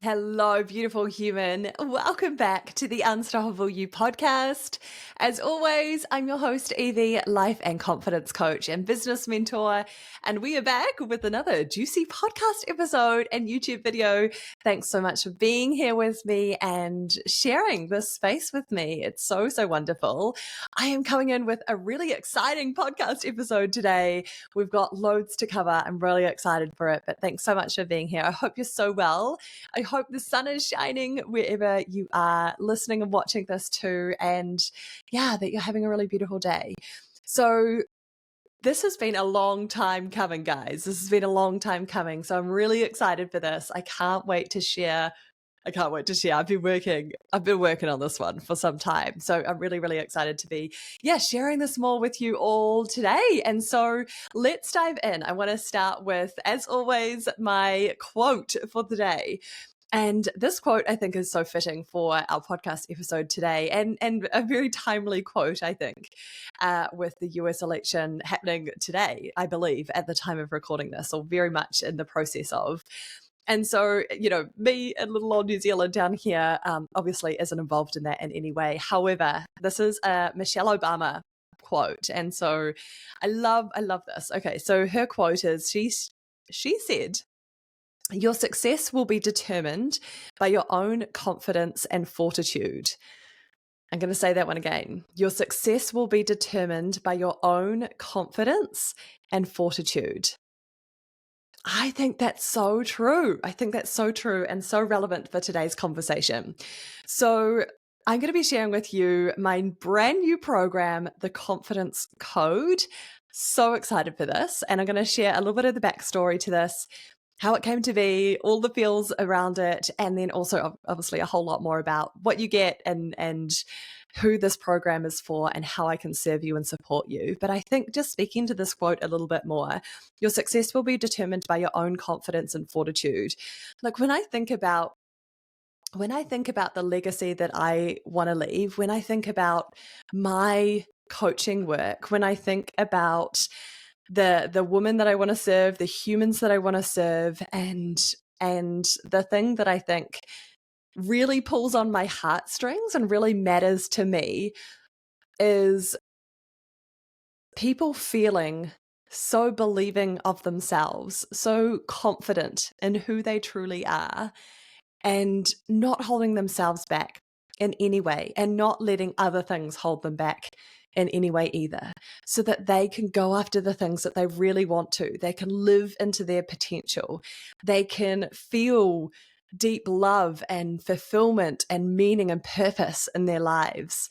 Hello, beautiful human. Welcome back to the Unstoppable You podcast. As always, I'm your host, Evie, life and confidence coach and business mentor. And we are back with another juicy podcast episode and YouTube video. Thanks so much for being here with me and sharing this space with me. It's so wonderful. I am coming in with a really exciting podcast episode today. We've got loads to cover. I'm really excited for it, but thanks so much for being here. I hope you're so well. I hope the sun is shining wherever you are listening and watching this too. And yeah, that you're having a really beautiful day. So this has been a long time coming, guys. This has been a long time coming. So I'm really excited for this. I can't wait to share. I've been working on this one for some time. So I'm really excited to be, sharing this more with you all today. And so let's dive in. I want to start with, as always, my quote for the day. And this quote, I think, is so fitting for our podcast episode today, and a very timely quote, I think, with the US election happening today, I believe, at the time of recording this, or very much in the process of. And so, me in little old New Zealand down here, obviously isn't involved in that in any way. However, this is a Michelle Obama quote. And so I love this. Okay, so her quote is, she said, "Your success will be determined by your own confidence and fortitude." I'm going to say that one again. Your success will be determined by your own confidence and fortitude. I think that's so true. I think that's so true and so relevant for today's conversation. So I'm going to be sharing with you my brand new program, The Confidence Code. So excited for this. And I'm going to share a little bit of the backstory to this, how it came to be, all the feels around it, and then also obviously a whole lot more about what you get and who this program is for and how I can serve you and support you. But I think just speaking to this quote a little bit more, your success will be determined by your own confidence and fortitude. Like when I think about the legacy that I want to leave, when I think about my coaching work, when I think about the woman that I want to serve, the humans that I want to serve, and the thing that I think really pulls on my heartstrings and really matters to me is people feeling so believing of themselves, so confident in who they truly are, and not holding themselves back in any way, and not letting other things hold them back in any way either, so that they can go after the things that they really want to. They can live into their potential. They can feel deep love and fulfillment and meaning and purpose in their lives,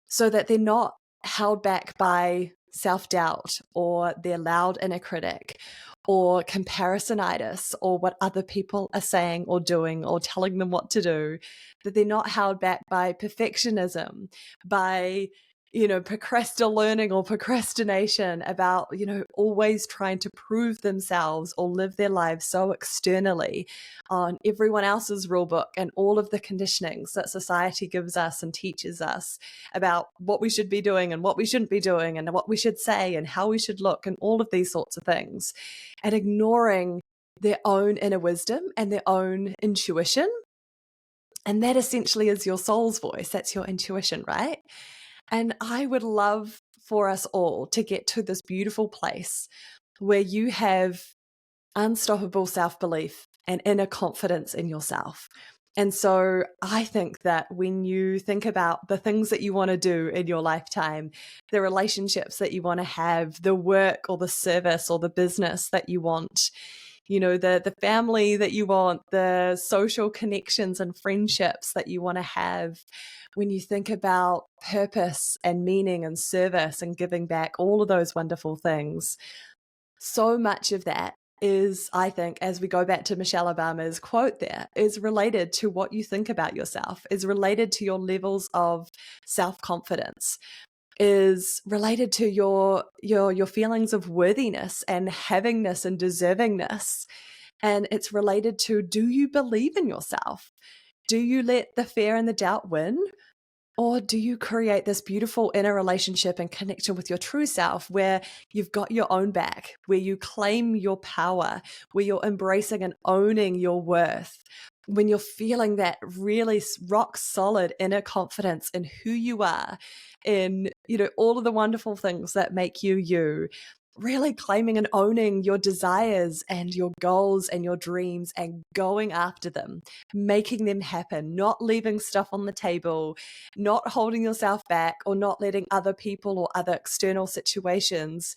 so that they're not held back by self-doubt or their loud inner critic or comparisonitis or what other people are saying or doing or telling them what to do, that they're not held back by perfectionism, by procrastinating or procrastination about, always trying to prove themselves or live their lives so externally on everyone else's rule book and all of the conditionings that society gives us and teaches us about what we should be doing and what we shouldn't be doing and what we should say and how we should look and all of these sorts of things, and ignoring their own inner wisdom and their own intuition. And that essentially is your soul's voice. That's your intuition, right? And I would love for us all to get to this beautiful place where you have unstoppable self-belief and inner confidence in yourself. And so I think that when you think about the things that you want to do in your lifetime, the relationships that you want to have, the work or the service or the business that you want, the family that you want, the social connections and friendships that you want to have, when you think about purpose and meaning and service and giving back, all of those wonderful things, so much of that is, I think, as we go back to Michelle Obama's quote there, is related to what you think about yourself, is related to your levels of self-confidence, is related to your feelings of worthiness and havingness and deservingness. And it's related to, do you believe in yourself? Do you let the fear and the doubt win? Or do you create this beautiful inner relationship and connection with your true self where you've got your own back, where you claim your power, where you're embracing and owning your worth, when you're feeling that really rock solid inner confidence in who you are, in, all of the wonderful things that make you you, really claiming and owning your desires and your goals and your dreams and going after them, making them happen, not leaving stuff on the table, not holding yourself back or not letting other people or other external situations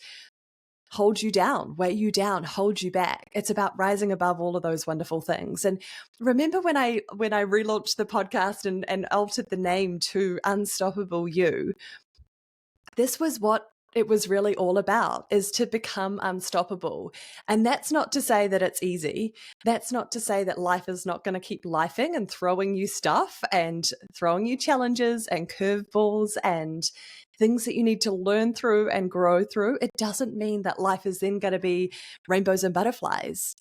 hold you down, weigh you down, hold you back. It's about rising above all of those wonderful things. And remember when I relaunched the podcast and altered the name to Unstoppable You, this was what it was really all about, is to become unstoppable. And that's not to say that it's easy. That's not to say that life is not going to keep lifing and throwing you stuff and throwing you challenges and curveballs and things that you need to learn through and grow through. It doesn't mean that life is then going to be rainbows and butterflies,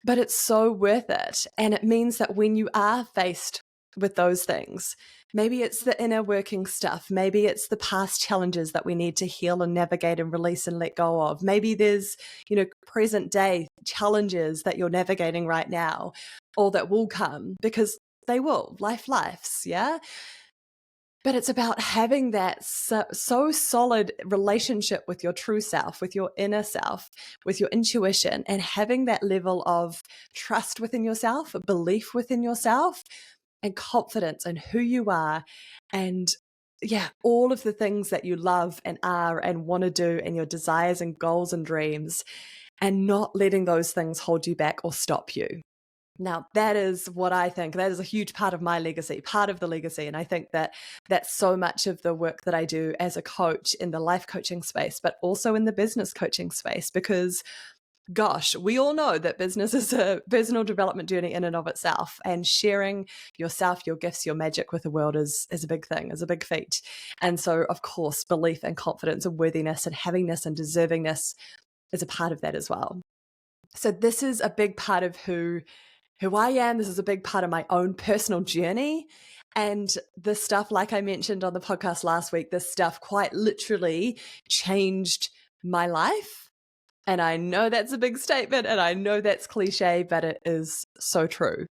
but it's so worth it. And it means that when you are faced with those things, maybe it's the inner working stuff, maybe it's the past challenges that we need to heal and navigate and release and let go of. Maybe there's, present day challenges that you're navigating right now or that will come, because they will. Life's, yeah? But it's about having that so solid relationship with your true self, with your inner self, with your intuition, and having that level of trust within yourself, belief within yourself, and confidence in who you are. And yeah, all of the things that you love and are and want to do, and your desires and goals and dreams, and not letting those things hold you back or stop you. Now, that is what I think. That is a huge part of my legacy, part of the legacy. And I think that that's so much of the work that I do as a coach in the life coaching space, but also in the business coaching space, because gosh, we all know that business is a personal development journey in and of itself, and sharing yourself, your gifts, your magic with the world is a big thing, is a big feat. And so, of course, belief and confidence and worthiness and havingness and deservingness is a part of that as well. So this is a big part of who I am. This is a big part of my own personal journey. And this stuff, like I mentioned on the podcast last week, this stuff quite literally changed my life. And I know that's a big statement and I know that's cliche, but it is so true.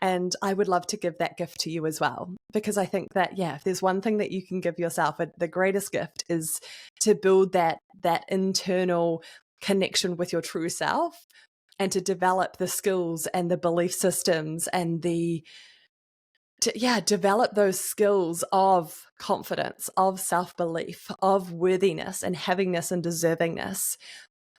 And I would love to give that gift to you as well, because I think that, yeah, if there's one thing that you can give yourself, the greatest gift is to build that internal connection with your true self, and to develop the skills and the belief systems and develop those skills of confidence, of self-belief, of worthiness and havingness and deservingness.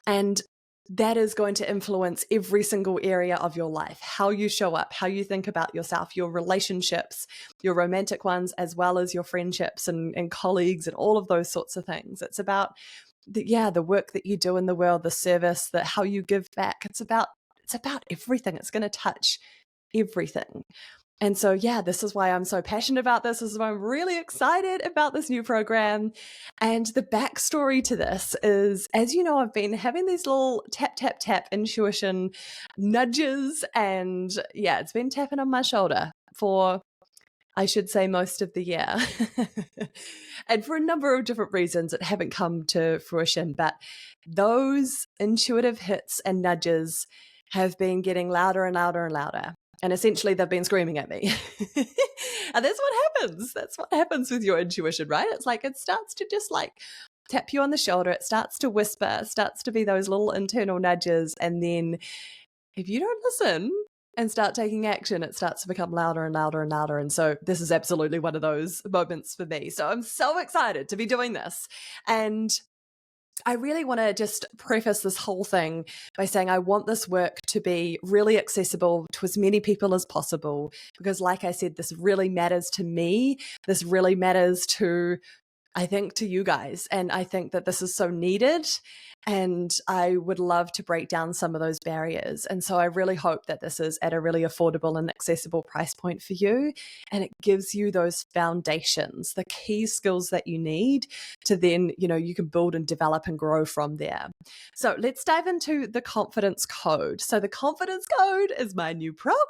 And that is going to influence every single area of your life, how you show up, how you think about yourself, your relationships, your romantic ones, as well as your friendships and colleagues and all of those sorts of things. It's about the work that you do in the world, the service, how you give back. It's about everything. It's going to touch everything. And so, yeah, this is why I'm so passionate about this. This is why I'm really excited about this new program. And the backstory to this is, as you know, I've been having these little tap, tap, tap intuition nudges. And yeah, it's been tapping on my shoulder for, I should say, most of the year. And for a number of different reasons, it haven't come to fruition. But those intuitive hits and nudges have been getting louder and louder and louder. And essentially, they've been screaming at me. And that's what happens. That's what happens with your intuition, right? It's like it starts to just like tap you on the shoulder. It starts to whisper, it starts to be those little internal nudges. And then if you don't listen and start taking action, it starts to become louder and louder and louder. And so this is absolutely one of those moments for me. So I'm so excited to be doing this. And I really want to just preface this whole thing by saying I want this work to be really accessible to as many people as possible, because like I said, this really matters to me. This really matters to, I think, to you guys. And I think that this is so needed. And I would love to break down some of those barriers. And so I really hope that this is at a really affordable and accessible price point for you. And it gives you those foundations, the key skills that you need to then, you can build and develop and grow from there. So let's dive into the confidence code. So the confidence code is my new program,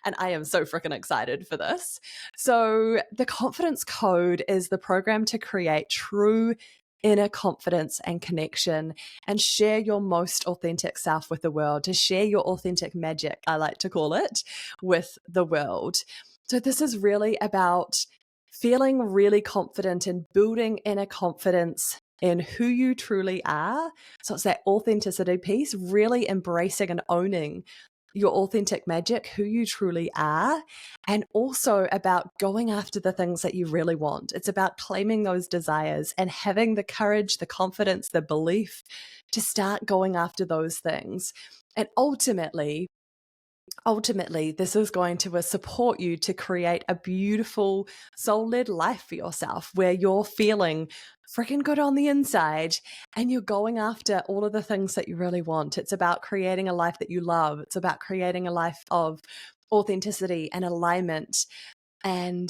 and I am so freaking excited for this. So the confidence code is the program to create true inner confidence and connection, and share your most authentic self with the world, to share your authentic magic, I like to call it, with the world. So this is really about feeling really confident and building inner confidence in who you truly are. So it's that authenticity piece, really embracing and owning your authentic magic, who you truly are, and also about going after the things that you really want. It's about claiming those desires and having the courage, the confidence, the belief to start going after those things. And ultimately, this is going to support you to create a beautiful soul-led life for yourself where you're feeling freaking good on the inside and you're going after all of the things that you really want. It's about creating a life that you love. It's about creating a life of authenticity and alignment and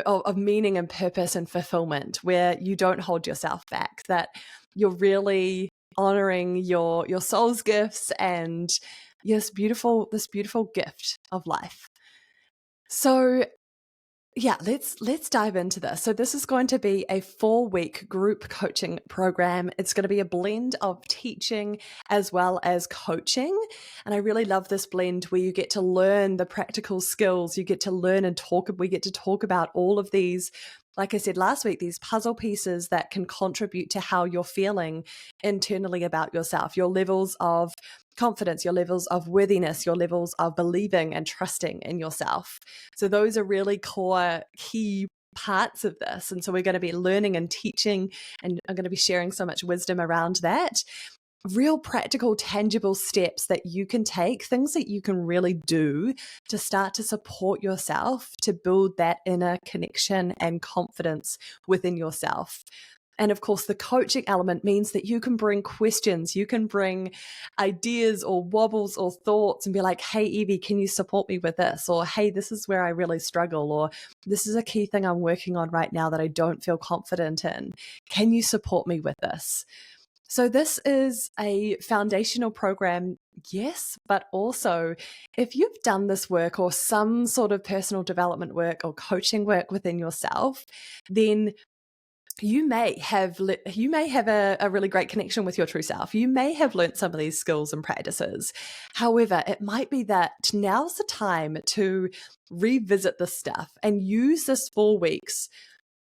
of meaning and purpose and fulfillment, where you don't hold yourself back, that you're really honoring your soul's gifts and this beautiful gift of life. So yeah, let's dive into this. So this is going to be a 4-week group coaching program. It's going to be a blend of teaching as well as coaching. And I really love this blend where you get to learn the practical skills, you get to learn and we get to talk about all of these, like I said last week, these puzzle pieces that can contribute to how you're feeling internally about yourself, your levels of confidence, your levels of worthiness, your levels of believing and trusting in yourself. So those are really core key parts of this. And so we're going to be learning and teaching, and I'm going to be sharing so much wisdom around that. Real practical, tangible steps that you can take, things that you can really do to start to support yourself, to build that inner connection and confidence within yourself. And of course, the coaching element means that you can bring questions, you can bring ideas or wobbles or thoughts and be like, hey, Evie, can you support me with this? Or, hey, this is where I really struggle. Or this is a key thing I'm working on right now that I don't feel confident in. Can you support me with this? So this is a foundational program, yes, but also if you've done this work or some sort of personal development work or coaching work within yourself, then you may have a really great connection with your true self. You may have learnt some of these skills and practices. However, it might be that now's the time to revisit this stuff and use this 4 weeks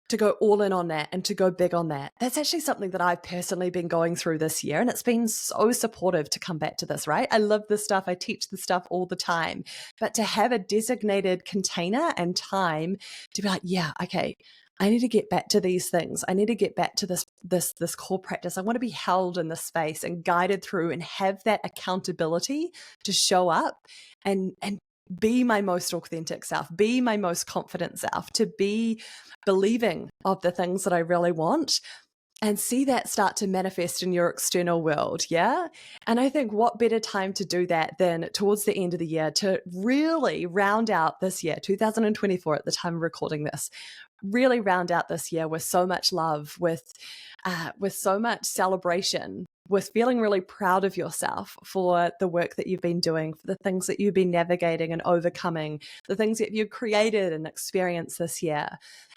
to go all in on that and to go big on that. That's actually something that I've personally been going through this year, and it's been so supportive to come back to this, right? I love this stuff. I teach this stuff all the time, but to have a designated container and time to be like, yeah, okay, I need to get back to these things. I need to get back to this core practice. I want to be held in this space and guided through and have that accountability to show up and be my most authentic self, be my most confident self, to be believing of the things that I really want and see that start to manifest in your external world. Yeah. And I think what better time to do that than towards the end of the year to really round out this year, 2024 at the time of recording this, really round out this year with so much love, with so much celebration, with feeling really proud of yourself for the work that you've been doing, for the things that you've been navigating and overcoming, the things that you've created and experienced this year.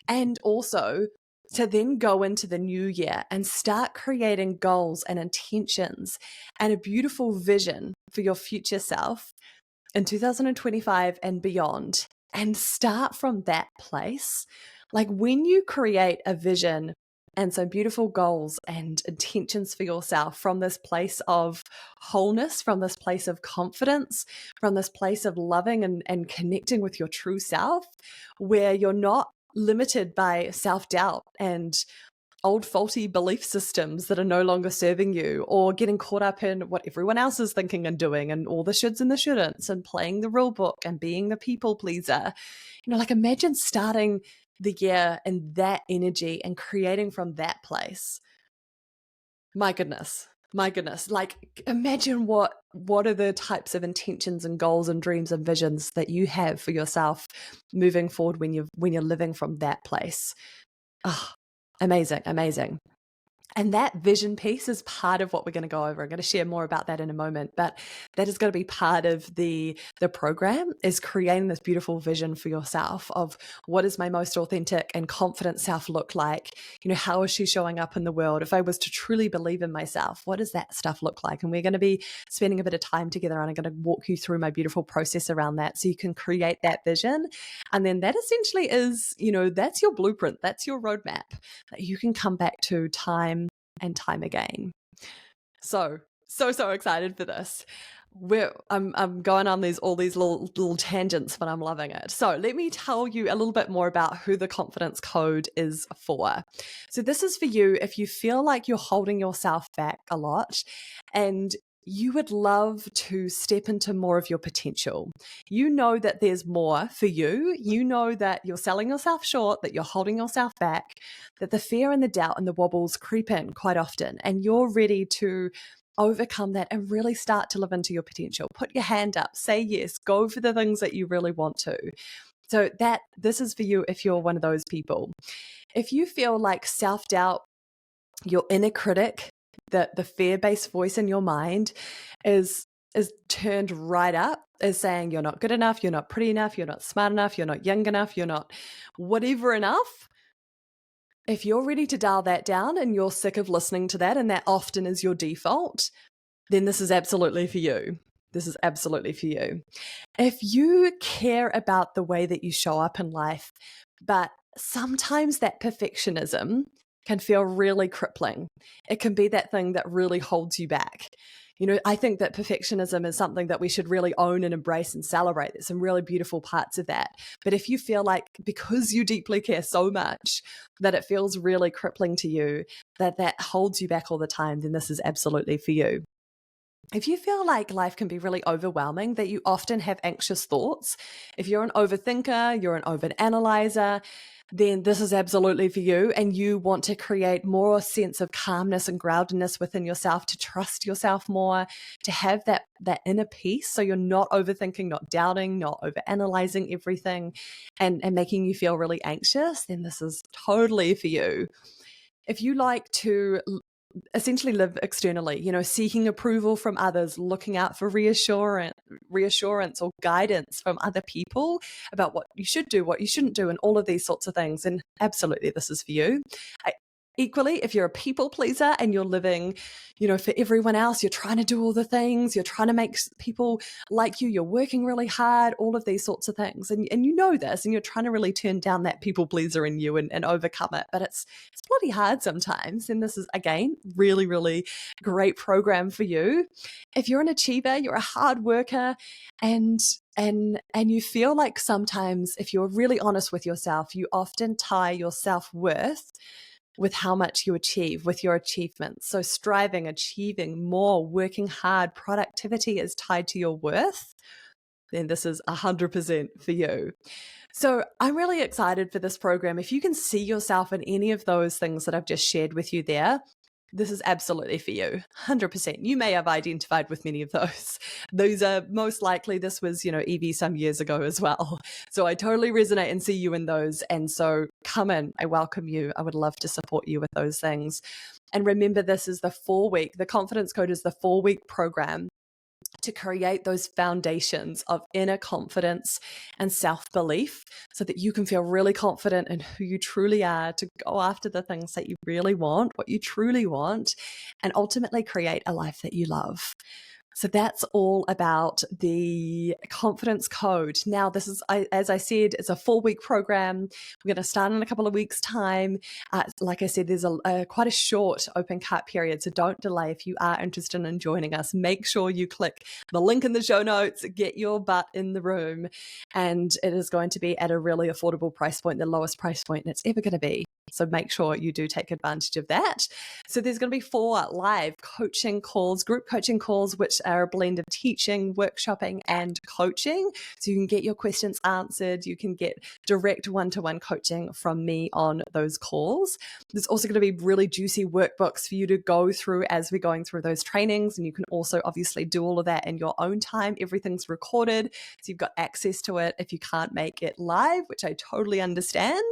And also to then go into the new year and start creating goals and intentions and a beautiful vision for your future self in 2025 and beyond, and start from that place. Like when you create a vision and some beautiful goals and intentions for yourself from this place of wholeness, from this place of confidence, from this place of loving and connecting with your true self, where you're not limited by self-doubt and old faulty belief systems that are no longer serving you, or getting caught up in what everyone else is thinking and doing and all the shoulds and the shouldn'ts and playing the rule book and being the people pleaser. Like imagine starting the year in that energy and creating from that place. My goodness. Like imagine what are the types of intentions and goals and dreams and visions that you have for yourself moving forward when you're living from that place. Oh, amazing. And that vision piece is part of what we're going to go over. I'm going to share more about that in a moment, but that is going to be part of the program, is creating this beautiful vision for yourself of what does my most authentic and confident self look like? How is she showing up in the world? If I was to truly believe in myself, what does that stuff look like? And we're going to be spending a bit of time together, and I'm going to walk you through my beautiful process around that so you can create that vision. And then that essentially is, that's your blueprint. That's your roadmap that you can come back to time and time again. So excited for this. I'm going on all these little tangents, but I'm loving it. So let me tell you a little bit more about who the confidence code is for. So this is for you if you feel like you're holding yourself back a lot and you would love to step into more of your potential. You know that there's more for you. You know that you're selling yourself short, that you're holding yourself back, that the fear and the doubt and the wobbles creep in quite often, and you're ready to overcome that and really start to live into your potential. Put your hand up, say yes, go for the things that you really want to. So this is for you if you're one of those people. If you feel like self-doubt, your inner critic, the fear-based voice in your mind is turned right up, is saying you're not good enough, you're not pretty enough, you're not smart enough, you're not young enough, you're not whatever enough. If you're ready to dial that down and you're sick of listening to that, and that often is your default, then this is absolutely for you. This is absolutely for you. If you care about the way that you show up in life, but sometimes that perfectionism can feel really crippling. It can be that thing that really holds you back. I think that perfectionism is something that we should really own and embrace and celebrate. There's some really beautiful parts of that. But if you feel like because you deeply care so much that it feels really crippling to you, that holds you back all the time, then this is absolutely for you. If you feel like life can be really overwhelming, that you often have anxious thoughts, if you're an overthinker, you're an overanalyzer, then this is absolutely for you, and you want to create more sense of calmness and groundedness within yourself, to trust yourself more, to have that inner peace so you're not overthinking, not doubting, not overanalyzing everything and making you feel really anxious, then this is totally for you. If you like to essentially live externally, seeking approval from others, looking out for reassurance or guidance from other people about what you should do, what you shouldn't do, and all of these sorts of things. And absolutely, this is for you. Equally, if you're a people pleaser and you're living, for everyone else, you're trying to do all the things, you're trying to make people like you, you're working really hard, all of these sorts of things. And you know this, and you're trying to really turn down that people pleaser in you and overcome it. But it's bloody hard sometimes. And this is, again, really, really great program for you. If you're an achiever, you're a hard worker, and you feel like sometimes, if you're really honest with yourself, you often tie your self-worth with how much you achieve, with your achievements. So striving, achieving more, working hard, productivity is tied to your worth, then this is 100% for you. So I'm really excited for this program. If you can see yourself in any of those things that I've just shared with you there, this is absolutely for you, 100%. You may have identified with many of those. Those are most likely, this was, Evie some years ago as well. So I totally resonate and see you in those. And so come in, I welcome you. I would love to support you with those things. And remember, this is the confidence code is the 4-week program to create those foundations of inner confidence and self-belief so that you can feel really confident in who you truly are, to go after the things that you really want, what you truly want, and ultimately create a life that you love. So that's all about the confidence code. Now, this is, as I said, it's a 4-week program. We're going to start in a couple of weeks' time. Like I said, there's quite a short open cut period, so don't delay. If you are interested in joining us, make sure you click the link in the show notes, get your butt in the room, and it is going to be at a really affordable price point, the lowest price point it's ever going to be. So make sure you do take advantage of that. So there's going to be 4 live coaching calls, group coaching calls, which are a blend of teaching, workshopping, and coaching. So you can get your questions answered. You can get direct one-to-one coaching from me on those calls. There's also going to be really juicy workbooks for you to go through as we're going through those trainings. And you can also obviously do all of that in your own time. Everything's recorded, so you've got access to it if you can't make it live, which I totally understand.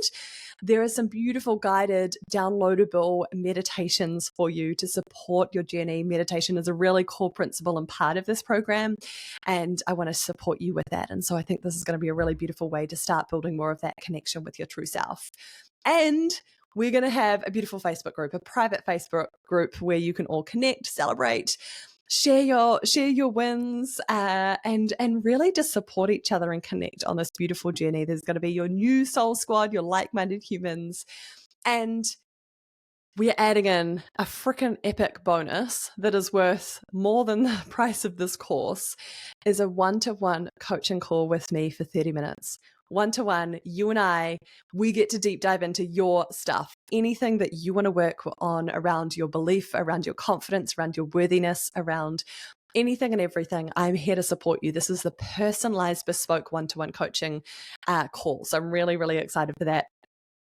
There are some beautiful beautiful guided downloadable meditations for you to support your journey. Meditation is a really core principle and part of this program, and I want to support you with that. And so I think this is going to be a really beautiful way to start building more of that connection with your true self. And we're going to have a beautiful Facebook group, a private Facebook group where you can all connect, celebrate, share your wins, and really just support each other and connect on this beautiful journey. There's going to be your new soul squad, your like-minded humans, and we're adding in a freaking epic bonus that is worth more than the price of this course, is a one-to-one coaching call with me for 30 minutes. One-to-one, you and I, we get to deep dive into your stuff, anything that you want to work on around your belief, around your confidence, around your worthiness, around anything and everything. I'm here to support you. This is the personalized, bespoke one-to-one coaching call. So I'm really, really excited for that.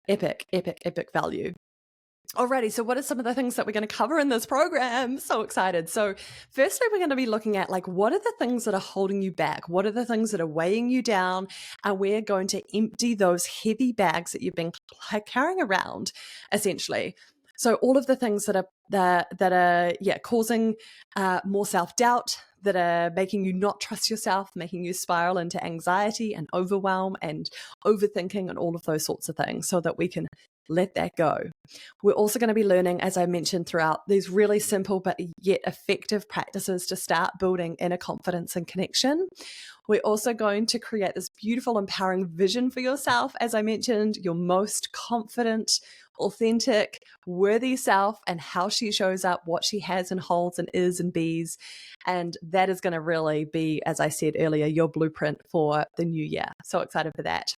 Epic, epic, epic value. Alrighty, so what are some of the things that we're going to cover in this program? So excited. So firstly, we're going to be looking at what are the things that are holding you back? What are the things that are weighing you down? And we're going to empty those heavy bags that you've been carrying around, essentially. So all of the things that are causing more self-doubt, that are making you not trust yourself, making you spiral into anxiety and overwhelm and overthinking and all of those sorts of things, so that we can let that go. We're also going to be learning, as I mentioned throughout, these really simple but yet effective practices to start building inner confidence and connection. We're also going to create this beautiful, empowering vision for yourself. As I mentioned, your most confident, authentic, worthy self, and how she shows up, what she has and holds and is and bees. And that is going to really be, as I said earlier, your blueprint for the new year. So excited for that.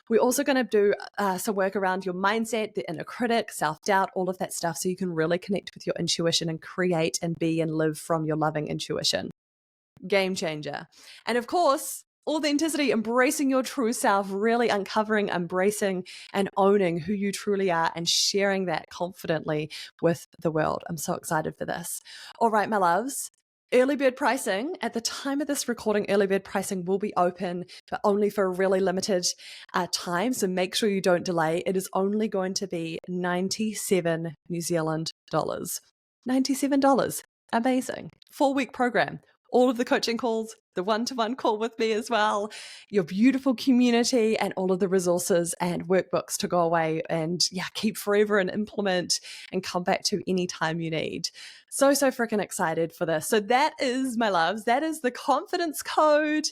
We're also going to do some work around your mindset, the inner critic, self-doubt, all of that stuff, so you can really connect with your intuition and create and be and live from your loving intuition. Game changer. And of course, authenticity, embracing your true self, really uncovering, embracing, and owning who you truly are and sharing that confidently with the world. I'm so excited for this. All right, my loves. Early bird pricing, at the time of this recording, early bird pricing will be open, but only for a really limited time. So make sure you don't delay. It is only going to be 97 New Zealand dollars. $97. Amazing. 4-week program. All of the coaching calls, the one-to-one call with me as well, your beautiful community, and all of the resources and workbooks to go away and keep forever and implement and come back to anytime you need. So freaking excited for this. So that is, my loves, that is the confidence code.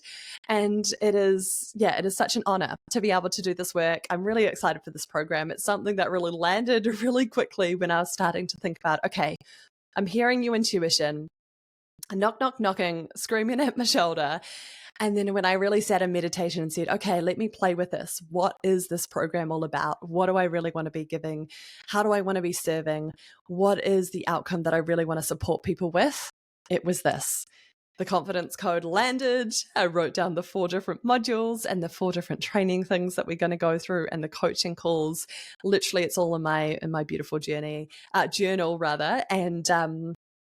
And it is such an honor to be able to do this work. I'm really excited for this program. It's something that really landed really quickly when I was starting to think about, okay, I'm hearing your intuition, knocking, screaming at my shoulder. And then when I really sat in meditation and said, okay, let me play with this. What is this program all about? What do I really want to be giving? How do I want to be serving? What is the outcome that I really want to support people with? It was this. The confidence code landed. I wrote down the 4 different modules and the 4 different training things that we're going to go through and the coaching calls. Literally, it's all in my beautiful journal rather. And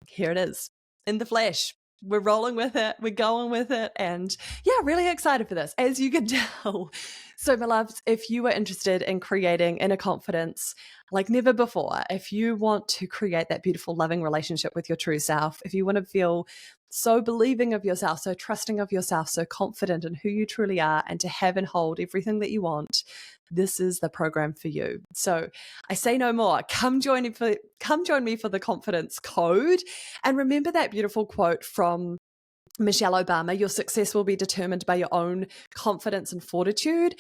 here it is. In the flesh. We're rolling with it. We're going with it. And really excited for this, as you can tell. So my loves, if you are interested in creating inner confidence like never before, if you want to create that beautiful, loving relationship with your true self, if you want to feel so believing of yourself, so trusting of yourself, so confident in who you truly are, and to have and hold everything that you want, this is the program for you. So I say no more. Come join me for the confidence code. And remember that beautiful quote from Michelle Obama, your success will be determined by your own confidence and fortitude.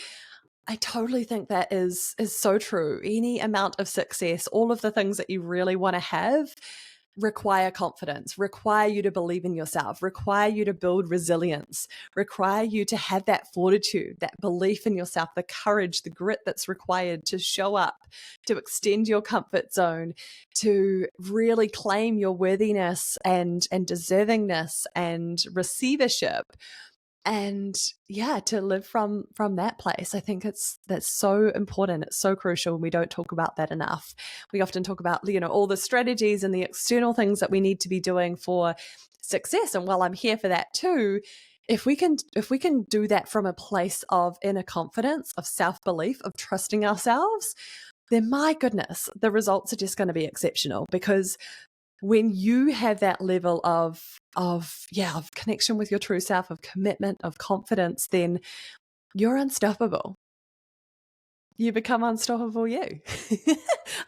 I totally think that is so true. Any amount of success, all of the things that you really want to have, require confidence, require you to believe in yourself, require you to build resilience, require you to have that fortitude, that belief in yourself, the courage, the grit that's required to show up, to extend your comfort zone, to really claim your worthiness and deservingness and receivership. And to live from that place. I think that's so important. It's so crucial. And we don't talk about that enough. We often talk about, all the strategies and the external things that we need to be doing for success. And while I'm here for that too, if we can do that from a place of inner confidence, of self-belief, of trusting ourselves, then my goodness, the results are just going to be exceptional. Because when you have that level of connection with your true self, of commitment, of confidence, then you're unstoppable. You become unstoppable you.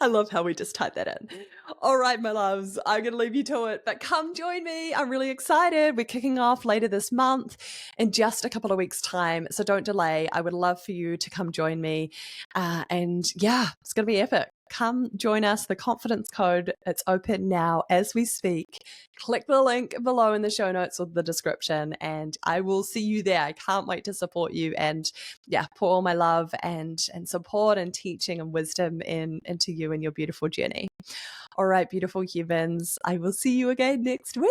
I love how we just typed that in. All right, my loves, I'm going to leave you to it, but come join me. I'm really excited. We're kicking off later this month in just a couple of weeks' time. So don't delay. I would love for you to come join me. And yeah, it's going to be epic. Come join us. The confidence code, it's open now as we speak. Click the link below in the show notes or the description, and I will see you there. I can't wait to support you and pour all my love and support and teaching and wisdom into you and your beautiful journey. All right, beautiful humans. I will see you again next week.